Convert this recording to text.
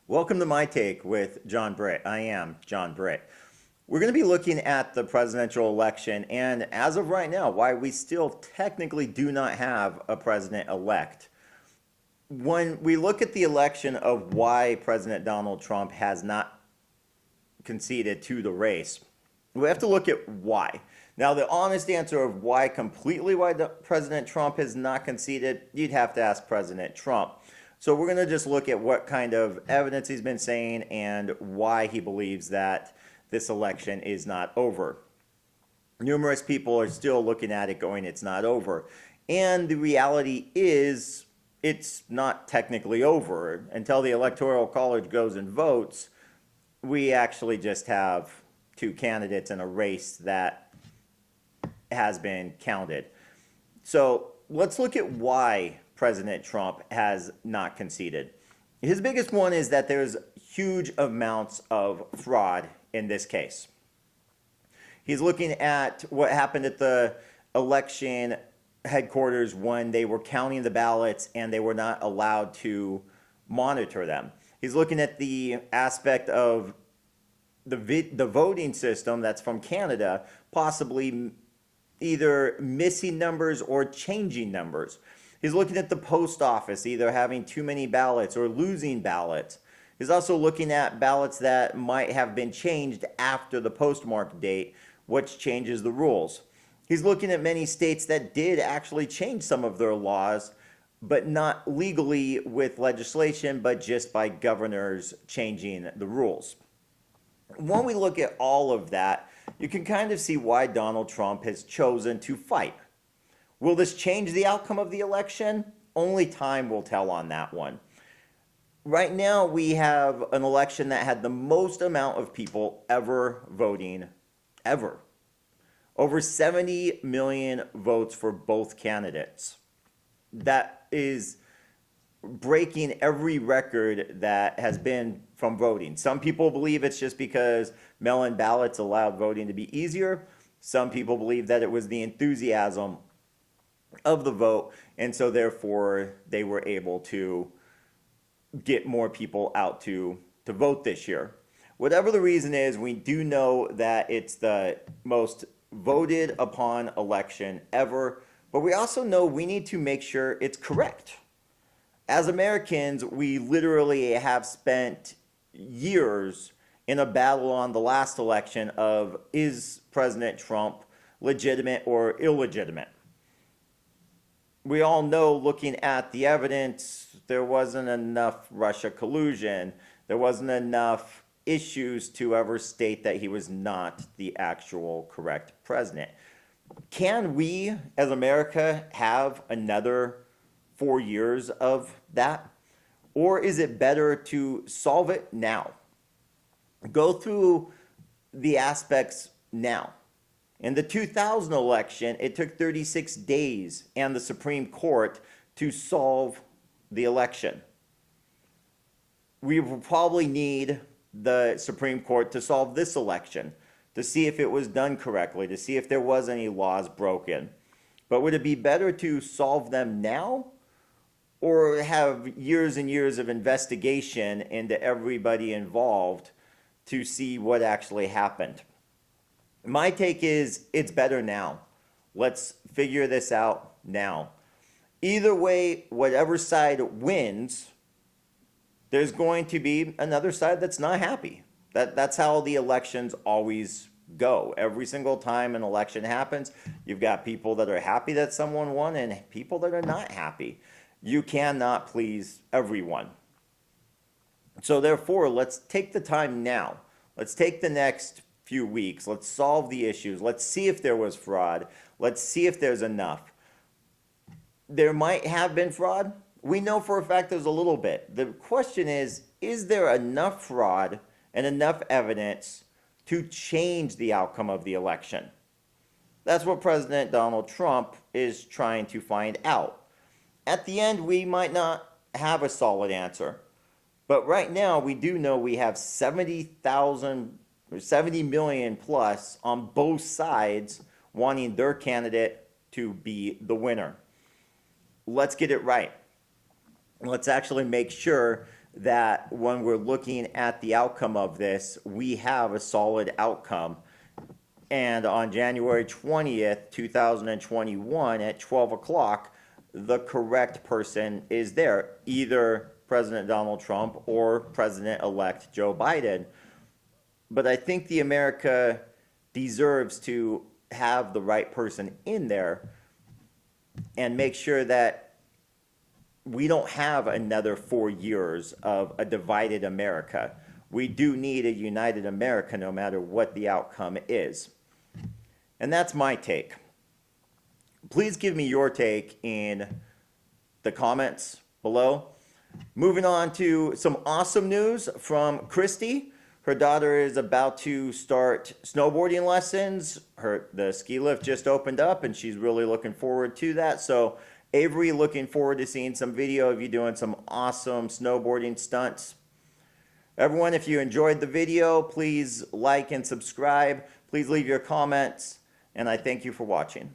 Welcome to My Take with John Britt. I am John Britt. We're going to be looking at the presidential election and, as of right now, why we still technically do not have a president-elect. When we look at the election of why President Donald Trump has not conceded to the race, we have to look at why. Now, the honest answer of why President Trump has not conceded, you'd have to ask President Trump. So we're going to just look at what kind of evidence he's been saying and why he believes that this election is not over. Numerous people are still looking at it going, it's not over. And the reality is, it's not technically over. Until the Electoral College goes and votes, we actually just have two candidates in a race that has been counted. So let's look at why President Trump has not conceded. His biggest one is that there's huge amounts of fraud in this case. He's looking at what happened at the election headquarters when they were counting the ballots and they were not allowed to monitor them. He's looking at the aspect of the voting system that's from Canada, possibly either missing numbers or changing numbers. He's looking at the post office, either having too many ballots or losing ballots. He's also looking at ballots that might have been changed after the postmark date, which changes the rules. He's looking at many states that did actually change some of their laws, but not legally with legislation, but just by governors changing the rules. When we look at all of that, you can kind of see why Donald Trump has chosen to fight. Will this change the outcome of the election? Only time will tell on that one. Right now, we have an election that had the most amount of people ever voting, ever. Over 70 million votes for both candidates. That is breaking every record that has been from voting. Some people believe it's just because mail-in ballots allowed voting to be easier. Some people believe that it was the enthusiasm of the vote, and so therefore they were able to get more people out to vote this year. Whatever the reason is, we do know that it's the most voted upon election ever, but we also know we need to make sure it's correct. As Americans, we literally have spent years in a battle on the last election of, is President Trump legitimate or illegitimate? We all know, looking at the evidence, there wasn't enough Russia collusion. There wasn't enough issues to ever state that he was not the actual correct president. Can we, as America, have another 4 years of that? Or is it better to solve it now? Go through the aspects now. In the 2000 election, it took 36 days and the Supreme Court to solve the election. We will probably need the Supreme Court to solve this election, to see if it was done correctly, to see if there was any laws broken. But would it be better to solve them now, or have years and years of investigation into everybody involved to see what actually happened? My take is it's better now. Let's figure this out now. Either way, whatever side wins, there's going to be another side that's not happy. That's how the elections always go. Every single time an election happens, you've got people that are happy that someone won and people that are not happy. You cannot please everyone. So therefore, let's take the time now. Let's take the next few weeks. Let's solve the issues. Let's see if there was fraud. Let's see if there's enough. There might have been fraud. We know for a fact there's a little bit. The question is there enough fraud and enough evidence to change the outcome of the election? That's what President Donald Trump is trying to find out. At the end, we might not have a solid answer. But right now, we do know we have 70,000 or 70 million plus on both sides wanting their candidate to be the winner. Let's get it right. Let's actually make sure that when we're looking at the outcome of this, we have a solid outcome. And on January 20th, 2021 at 12 o'clock, the correct person is there, either President Donald Trump or President-elect Joe Biden. But I think the America deserves to have the right person in there and make sure that we don't have another 4 years of a divided America. We do need a united America no matter what the outcome is. And that's my take. Please give me your take in the comments below. Moving on to some awesome news from Christy. Her daughter is about to start snowboarding lessons. The ski lift just opened up and she's really looking forward to that. So Avery, looking forward to seeing some video of you doing some awesome snowboarding stunts. Everyone, if you enjoyed the video, please like and subscribe. Please leave your comments, and I thank you for watching.